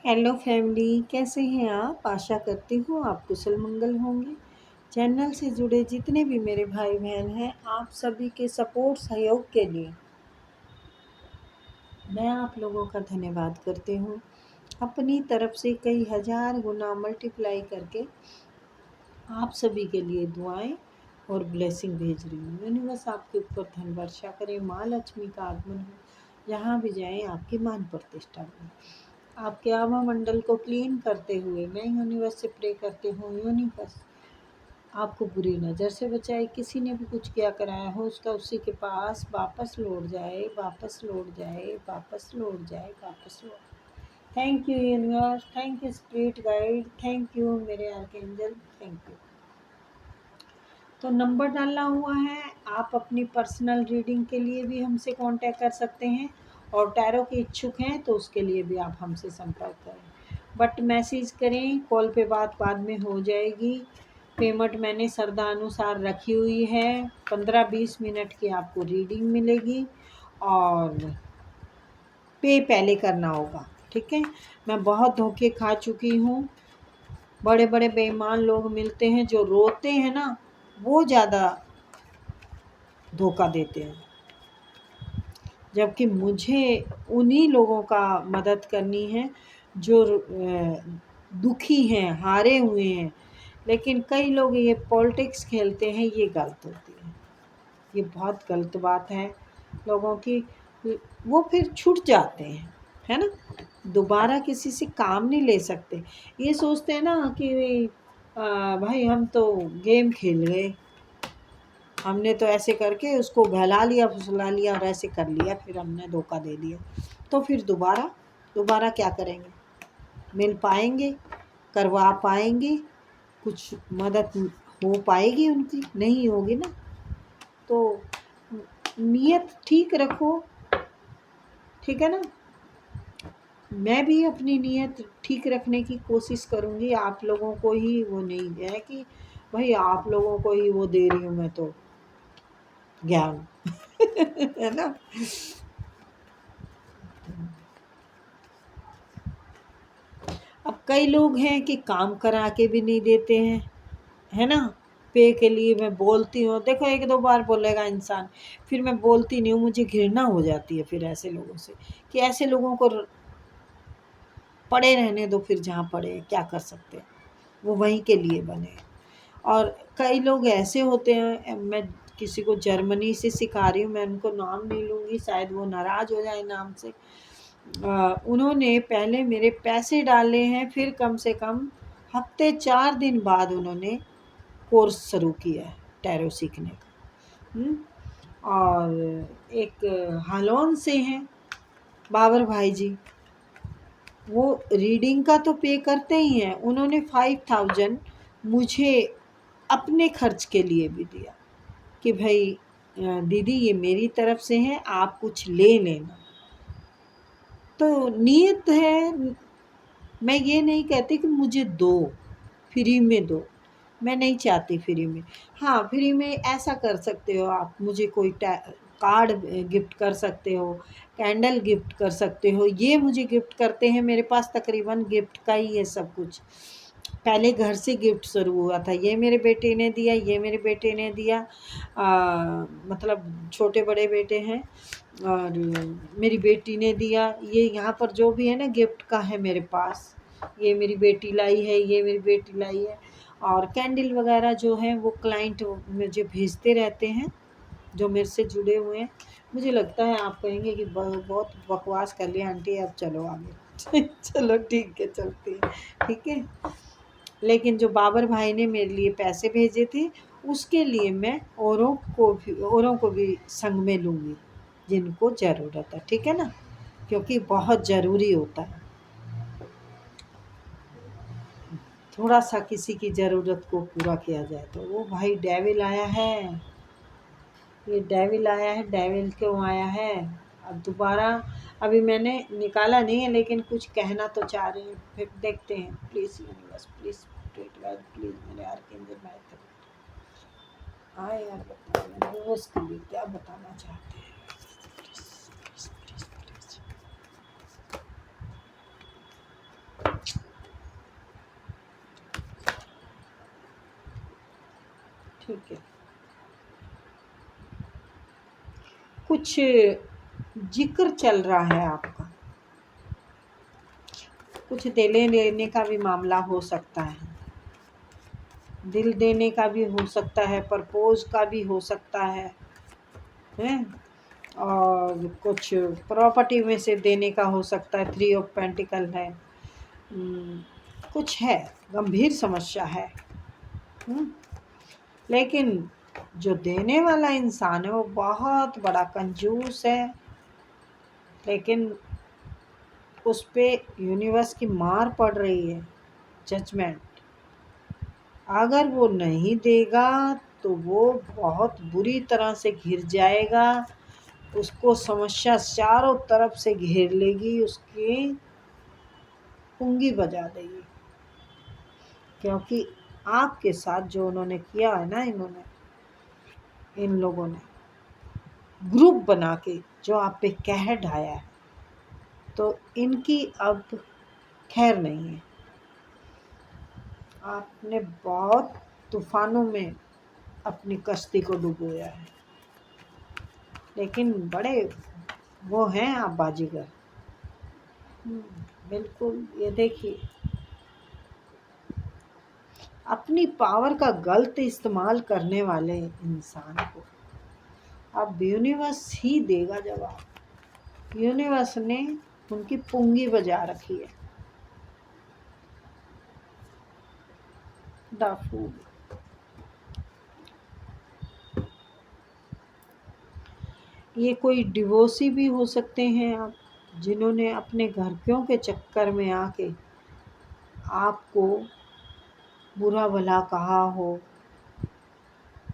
Hello family, कैसे हैं आप? आशा करती हूँ आप कुशल मंगल होंगे। चैनल से जुड़े जितने भी मेरे भाई बहन हैं, आप सभी के सपोर्ट सहयोग के लिए मैं आप लोगों का धन्यवाद करती हूँ। अपनी तरफ से कई हजार गुना मल्टीप्लाई करके आप सभी के लिए दुआएं और ब्लेसिंग भेज रही हूँ। यूनिवर्स आपके ऊपर धन वर्षा करे, माँ लक्ष्मी का आगमन हो, जहाँ भी जाएं आपकी मान प्रतिष्ठा हो। आपके आभा मंडल को क्लीन करते हुए मैं यूनिवर्स से प्रे करती हूँ, यूनिवर्स आपको बुरी नज़र से बचाए। किसी ने भी कुछ किया कराया हो उसका उसी के पास वापस लौट जाए, वापस लौट जाए, वापस लौट जाए, वापस लौट। Thank you universe, thank you spirit guide, thank you मेरे आर्कएंजल, थैंक यू। तो नंबर डालना हुआ है। आप अपनी पर्सनल रीडिंग के लिए भी हमसे कांटेक्ट कर सकते हैं और टैरो के इच्छुक हैं तो उसके लिए भी आप हमसे संपर्क करें, बट मैसेज करें। कॉल पे बात बाद में हो जाएगी। पेमेंट मैंने श्रद्धा अनुसार रखी हुई है। 15-20 मिनट की आपको रीडिंग मिलेगी और पे पहले करना होगा, ठीक है। मैं बहुत धोखे खा चुकी हूँ। बड़े बड़े बेईमान लोग मिलते हैं जो रोते हैं ना, वो ज़्यादा धोखा देते हैं, जबकि मुझे उन्हीं लोगों का मदद करनी है जो दुखी हैं, हारे हुए हैं। लेकिन कई लोग ये पॉलिटिक्स खेलते हैं, ये गलत होती है, ये बहुत गलत बात है लोगों की। वो फिर छूट जाते हैं, है ना, दोबारा किसी से काम नहीं ले सकते। ये सोचते हैं ना कि भाई हम तो गेम खेल गए, हमने तो ऐसे करके उसको बहला लिया, फुसला लिया और ऐसे कर लिया, फिर हमने धोखा दे दिया। तो फिर दोबारा दोबारा क्या करेंगे? मिल पाएंगे? करवा पाएंगे? कुछ मदद हो पाएगी उनकी? नहीं होगी ना। तो नीयत ठीक रखो, ठीक है ना। मैं भी अपनी नीयत ठीक रखने की कोशिश करूँगी। आप लोगों को ही वो नहीं है कि भाई आप लोगों को ही वो दे रही हूँ मैं तो ज्ञान है ना। अब कई लोग हैं कि काम करा के भी नहीं देते हैं, है ना। पे के लिए मैं बोलती हूँ, देखो 1-2 बार बोलेगा इंसान, फिर मैं बोलती नहीं हूँ। मुझे घृणा हो जाती है फिर ऐसे लोगों से, कि ऐसे लोगों को पड़े रहने दो, फिर जहाँ पड़े हैं, क्या कर सकते हैं, वो वहीं के लिए बने हैं। और कई लोग ऐसे होते हैं, मैं किसी को जर्मनी से सिखा रही हूँ, मैं उनको नाम नहीं लूँगी, शायद वो नाराज़ हो जाए नाम से। उन्होंने पहले मेरे पैसे डाले हैं, फिर कम से कम हफ्ते 4 दिन बाद उन्होंने कोर्स शुरू किया है टैरो सीखने का। और एक हालोन से हैं बाबर भाई जी, वो रीडिंग का तो पे करते ही हैं। उन्होंने 5000 मुझे अपने खर्च के लिए भी दिया कि भाई दीदी ये मेरी तरफ से है, आप कुछ ले लेना। तो नीयत है। मैं ये नहीं कहती कि मुझे दो, फ्री में दो, मैं नहीं चाहती फ्री में। हाँ, फ्री में ऐसा कर सकते हो आप, मुझे कोई कार्ड गिफ्ट कर सकते हो, कैंडल गिफ्ट कर सकते हो। ये मुझे गिफ्ट करते हैं, मेरे पास तकरीबन गिफ्ट का ही है सब कुछ। पहले घर से गिफ्ट शुरू हुआ था, ये मेरे बेटे ने दिया, ये मेरे बेटे ने दिया। मतलब छोटे बड़े बेटे हैं और मेरी बेटी ने दिया। ये यहाँ पर जो भी है ना गिफ्ट का है मेरे पास, ये मेरी बेटी लाई है, ये मेरी बेटी लाई है। और कैंडल वगैरह जो है वो क्लाइंट मुझे भेजते रहते हैं जो मेरे से जुड़े हुए हैं। मुझे लगता है आप कहेंगे कि बहुत बकवास कर लिया आंटी, अब चलो आगे चलो ठीक है, चलती है, ठीक है। लेकिन जो बाबर भाई ने मेरे लिए पैसे भेजे थे, उसके लिए मैं औरों को भी संग में लूँगी जिनको ज़रूरत है, ठीक है ना, क्योंकि बहुत ज़रूरी होता है। थोड़ा सा किसी की ज़रूरत को पूरा किया जाए तो वो भाई डेविल आया है, ये डेविल आया है। डेविल क्यों आया है? अब दोबारा अभी मैंने निकाला नहीं है, लेकिन कुछ कहना तो चाह रही हूँ, फिर देखते हैं। Please universe, please spirit guide, please मेरे आर्कएंजल माइकल, हाँ यार बताओ यूनिवर्स के लिए क्या बताना चाहते हैं। Please please please please. ठीक है। कुछ जिक्र चल रहा है आपका, कुछ देने लेने का भी मामला हो सकता है, दिल देने का भी हो सकता है, प्रपोज का भी हो सकता है, और कुछ प्रॉपर्टी में से देने का हो सकता है। 3 ऑफ पेंटिकल है। कुछ है, गंभीर समस्या है। लेकिन जो देने वाला इंसान है वो बहुत बड़ा कंजूस है, लेकिन उस पे यूनिवर्स की मार पड़ रही है, जजमेंट। अगर वो नहीं देगा तो वो बहुत बुरी तरह से घिर जाएगा, उसको समस्या चारों तरफ से घेर लेगी, उसकी पुंगी बजा देगी। क्योंकि आपके साथ जो उन्होंने किया है ना, इन लोगों ने ग्रुप बना के जो आप पे कहर ढाया है, तो इनकी अब खैर नहीं है। आपने बहुत तूफानों में अपनी कश्ती को डुबोया है, लेकिन बड़े वो हैं आप बाजीगर। बिल्कुल। ये देखिए, अपनी पावर का गलत इस्तेमाल करने वाले इंसान को अब यूनिवर्स ही देगा जवाब। यूनिवर्स ने उनकी पुंगी बजा रखी है। The fool. ये कोई डिवोर्सी भी हो सकते हैं आप, जिन्होंने अपने घरकियों के चक्कर में आके आपको बुरा भला कहा हो।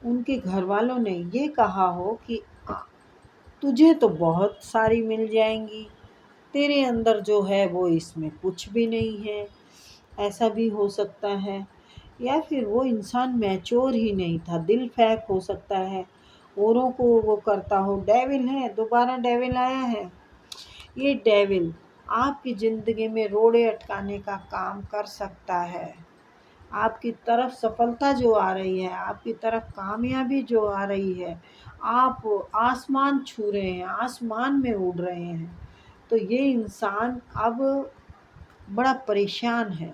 उनके घर वालों ने ये कहा हो कि तुझे तो बहुत सारी मिल जाएंगी, तेरे अंदर जो है वो इसमें कुछ भी नहीं है। ऐसा भी हो सकता है। या फिर वो इंसान मैच्योर ही नहीं था, दिल फेंक हो सकता है, औरों को वो करता हो। डेविल है, दोबारा डेविल आया है। ये डेविल आपकी ज़िंदगी में रोड़े अटकाने का काम कर सकता है। आपकी तरफ सफलता जो आ रही है, आपकी तरफ कामयाबी जो आ रही है, आप आसमान छू रहे हैं, आसमान में उड़ रहे हैं, तो ये इंसान अब बड़ा परेशान है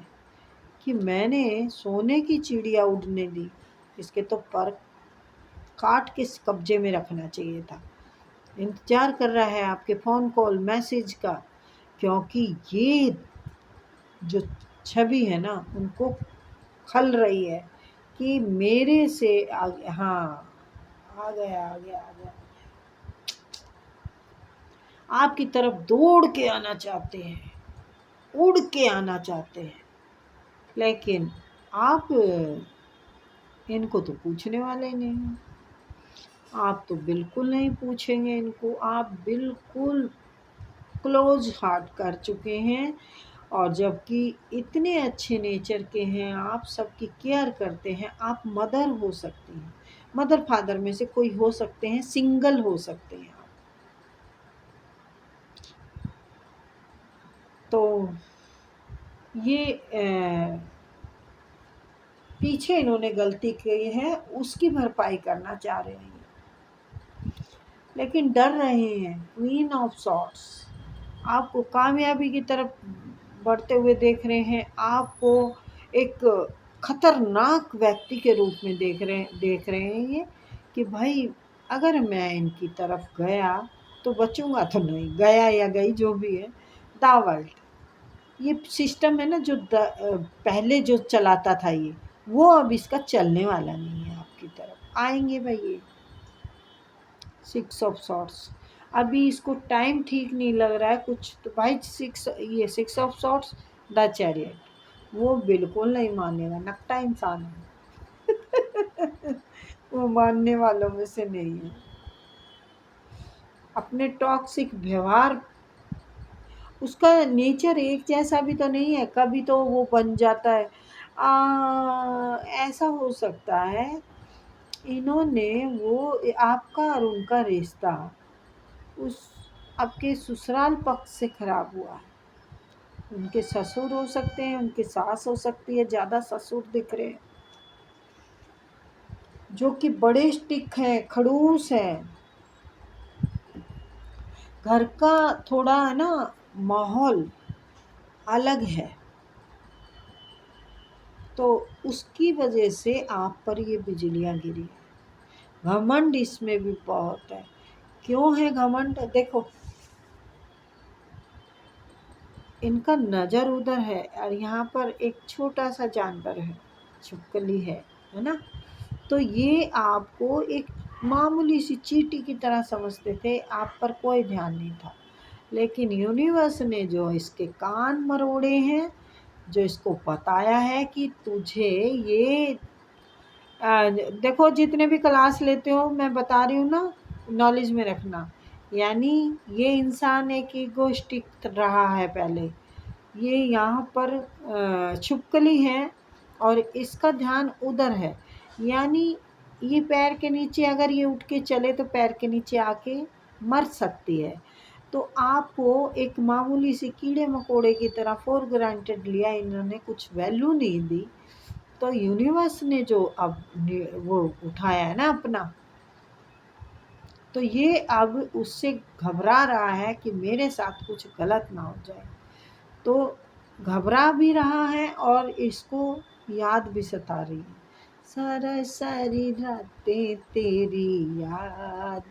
कि मैंने सोने की चिड़िया उड़ने दी, इसके तो पर काट के कब्जे में रखना चाहिए था। इंतज़ार कर रहा है आपके फ़ोन कॉल मैसेज का, क्योंकि ये जो छवि है ना, उनको खल रही है कि मेरे से आगे। हाँ, आ गया आ गया आ गया। आपकी तरफ दौड़ के आना चाहते हैं, उड़ के आना चाहते हैं, लेकिन आप इनको तो पूछने वाले नहीं हैं। आप तो बिल्कुल नहीं पूछेंगे इनको। आप बिल्कुल क्लोज हार्ट कर चुके हैं, और जबकि इतने अच्छे नेचर के हैं, आप सबकी केयर करते हैं। आप मदर हो सकती हैं, मदर फादर में से कोई हो सकते हैं, सिंगल हो सकते हैं आप। तो ये पीछे इन्होंने गलती की है, उसकी भरपाई करना चाह रहे हैं, लेकिन डर रहे हैं। क्वीन ऑफ सॉर्ड्स आपको कामयाबी की तरफ बढ़ते हुए देख रहे हैं, आपको एक खतरनाक व्यक्ति के रूप में देख रहे हैं ये, कि भाई अगर मैं इनकी तरफ गया तो बचूंगा तो नहीं, गया या गई जो भी है। द वर्ल्ड, ये सिस्टम है ना जो पहले जो चलाता था, ये वो अब इसका चलने वाला नहीं है। आपकी तरफ आएंगे भाई ये 6 ऑफ सॉर्ट्स। अभी इसको टाइम ठीक नहीं लग रहा है कुछ, तो भाई 6 ऑफ सॉर्ट्स, द चैरियट, वो बिल्कुल नहीं मानेगा, नकटा इंसान है। वो मानने वालों में से नहीं है। अपने टॉक्सिक व्यवहार, उसका नेचर एक जैसा भी तो नहीं है, कभी तो वो बन जाता है। ऐसा हो सकता है इन्होंने वो आपका और उनका रिश्ता उस आपके ससुराल पक्ष से खराब हुआ है। उनके ससुर हो सकते हैं, उनकी सास हो सकती है, ज़्यादा ससुर दिख रहे हैं। जो कि बड़े स्टिक हैं, खड़ूस हैं। घर का थोड़ा है ना माहौल अलग है, तो उसकी वजह से आप पर ये बिजलियां गिरी। घमंड इसमें भी बहुत है। क्यों है घमंड? देखो, इनका नज़र उधर है और यहाँ पर एक छोटा सा जानवर है, छिपकली है ना। तो ये आपको एक मामूली सी चींटी की तरह समझते थे, आप पर कोई ध्यान नहीं था। लेकिन यूनिवर्स ने जो इसके कान मरोड़े हैं, जो इसको बताया है कि तुझे ये देखो, जितने भी क्लास लेते हो मैं बता रही हूँ ना, नॉलेज में रखना। यानी ये इंसान एक ईगोइस्टिक रहा है पहले, ये यहाँ पर छिपकली है और इसका ध्यान उधर है। यानी ये पैर के नीचे अगर ये उठ के चले तो पैर के नीचे आके मर सकती है। तो आपको एक मामूली सी कीड़े मकोड़े की तरह फॉर ग्रांटेड लिया, इन्होंने कुछ वैल्यू नहीं दी। तो यूनिवर्स ने जो अब वो उठाया है ना अपना, तो ये अब उससे घबरा रहा है कि मेरे साथ कुछ गलत ना हो जाए। तो घबरा भी रहा है और इसको याद भी सता रही है। सारा सारी रातें तेरी याद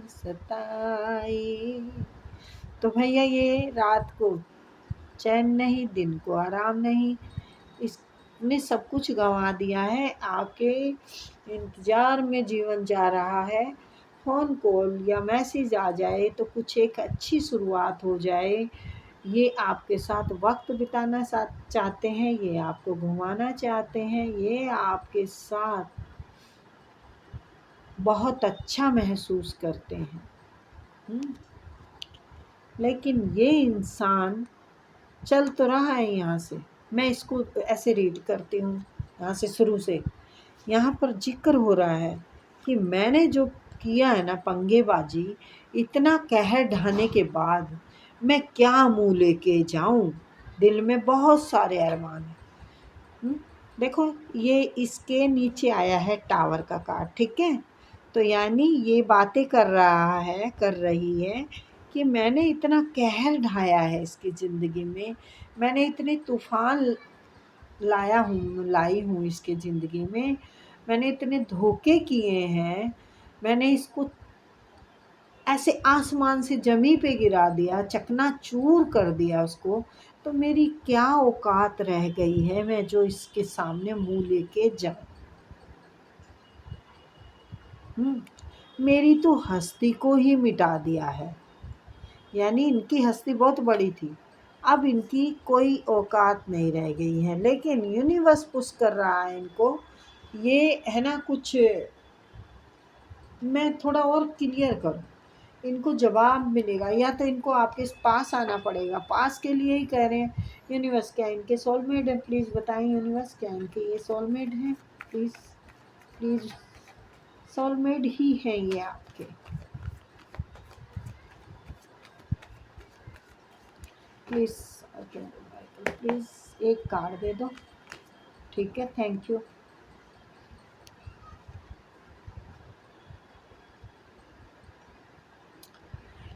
सताए। तो भैया ये रात को चैन नहीं, दिन को आराम नहीं, इसने सब कुछ गंवा दिया है। आपके इंतज़ार में जीवन जा रहा है। फ़ोन कॉल या मैसेज आ जाए तो कुछ एक अच्छी शुरुआत हो जाए। ये आपके साथ वक्त बिताना चाहते हैं, ये आपको घुमाना चाहते हैं, ये आपके साथ बहुत अच्छा महसूस करते हैं। लेकिन ये इंसान चल तो रहा है यहाँ से। मैं इसको ऐसे रीड करती हूँ यहाँ से शुरू से। यहाँ पर जिक्र हो रहा है कि मैंने जो किया है ना पंगेबाजी, इतना कहर ढाने के बाद मैं क्या मुँह लेके जाऊँ। दिल में बहुत सारे अरमान हैं। देखो, ये इसके नीचे आया है टावर का कार्ड, ठीक है। तो यानी ये बातें कर रहा है, कर रही है कि मैंने इतना कहर ढाया है इसकी ज़िंदगी में, मैंने इतने तूफ़ान लाई हूँ इसके ज़िंदगी में, मैंने इतने धोखे किए हैं, मैंने इसको ऐसे आसमान से ज़मीन पे गिरा दिया, चकनाचूर कर दिया उसको। तो मेरी क्या औकात रह गई है मैं जो इसके सामने मुँह लेके जाऊँ। मेरी तो हस्ती को ही मिटा दिया है। यानी इनकी हस्ती बहुत बड़ी थी, अब इनकी कोई औकात नहीं रह गई है। लेकिन यूनिवर्स पुश कर रहा है इनको, ये है ना, कुछ मैं थोड़ा और क्लियर करूँ, इनको जवाब मिलेगा। या तो इनको आपके पास आना पड़ेगा, पास के लिए ही कह रहे हैं यूनिवर्स। क्या इनके सोलमेट हैं? प्लीज़ बताएं यूनिवर्स, क्या इनके ये सोलमेट हैं? प्लीज़ प्लीज़, सोलमेट ही हैं ये आपके। प्लीज़ प्लीज़ एक कार्ड दे दो, ठीक है, थैंक यू।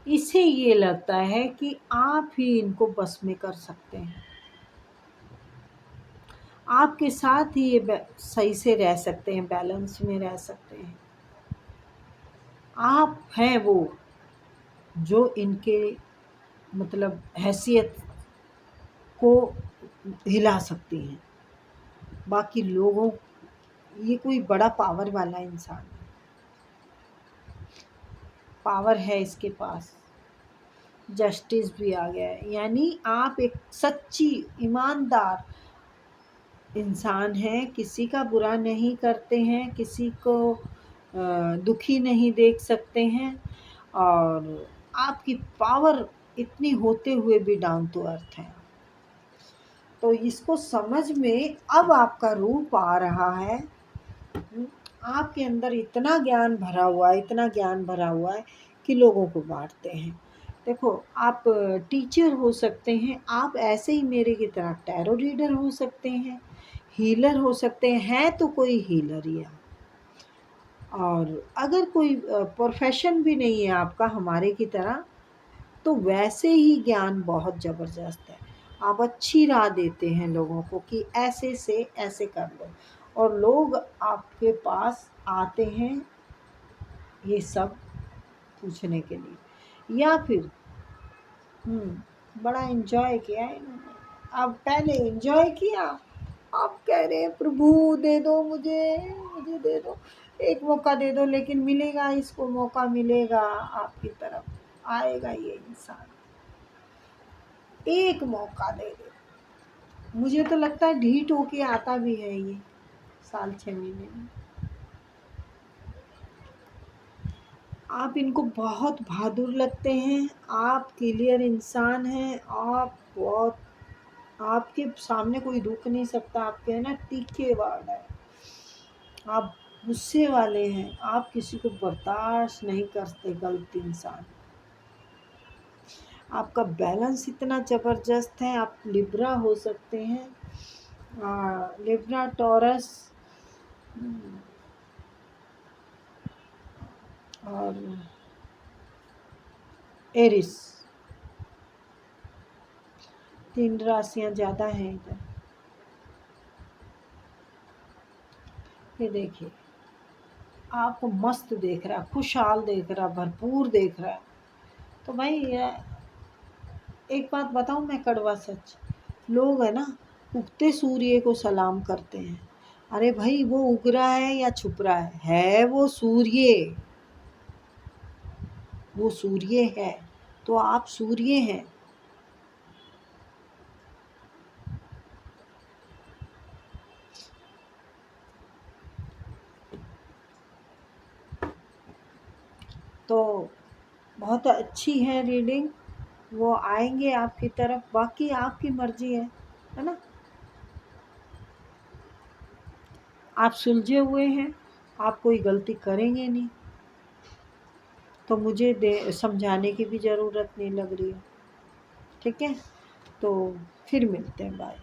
इसे ये लगता है कि आप ही इनको बस में कर सकते हैं, आपके साथ ही ये सही से रह सकते हैं, बैलेंस में रह सकते हैं। आप हैं वो जो इनके मतलब हैसियत को हिला सकती हैं। बाकी लोगों, ये कोई बड़ा पावर वाला इंसान है, पावर है इसके पास, जस्टिस भी आ गया है। यानी आप एक सच्ची ईमानदार इंसान हैं, किसी का बुरा नहीं करते हैं, किसी को दुखी नहीं देख सकते हैं, और आपकी पावर इतनी होते हुए भी डाउन टू अर्थ है। तो इसको समझ में अब आपका रूप आ रहा है। आपके अंदर इतना ज्ञान भरा हुआ है, इतना ज्ञान भरा हुआ है कि लोगों को बांटते हैं। देखो, आप टीचर हो सकते हैं, आप ऐसे ही मेरे की तरह टैरो रीडर हो सकते हैं, हीलर हो सकते हैं तो कोई हीलर ही आप। और अगर कोई प्रोफेशन भी नहीं है आपका हमारे की तरह, तो वैसे ही ज्ञान बहुत ज़बरदस्त है। आप अच्छी राह देते हैं लोगों को कि ऐसे से ऐसे कर लो, और लोग आपके पास आते हैं ये सब पूछने के लिए। या फिर बड़ा एंजॉय किया है इन्होंने। अब पहले एंजॉय किया, आप कह रहे हैं प्रभु दे दो मुझे दे दो, एक मौका दे दो। लेकिन मिलेगा, इसको मौका मिलेगा, आपकी तरफ आएगा ये इंसान, एक मौका दे दे। मुझे तो लगता है ढीठ होके आता भी है ये साल 6 महीने में। आप इनको बहुत बहादुर लगते हैं, आप क्लियर इंसान हैं, आप बहुत, आपके सामने कोई रुक नहीं सकता। आपके है ना तीखे वर्ड है, आप गुस्से वाले हैं, आप किसी को बर्दाश्त नहीं करते गलत इंसान। आपका बैलेंस इतना ज़बरदस्त है, आप लिब्रा हो सकते हैं, लिब्रा, टॉरस और एरिस, 3 राशियां ज़्यादा हैं इधर। ये देखिए, आपको मस्त देख रहा, खुशहाल देख रहा, भरपूर देख रहा है। तो भाई एक बात बताऊं मैं, कड़वा सच, लोग है ना उगते सूर्य को सलाम करते हैं। अरे भाई वो उग रहा है या छुप रहा है वो सूर्य, वो सूर्य है, तो आप सूर्य हैं। तो बहुत अच्छी है रीडिंग, वो आएंगे आपकी तरफ, बाकी आपकी मर्जी है ना। आप सुलझे हुए हैं, आप कोई गलती करेंगे नहीं, तो मुझे समझाने की भी ज़रूरत नहीं लग रही है। ठीक है, तो फिर मिलते हैं, बाय।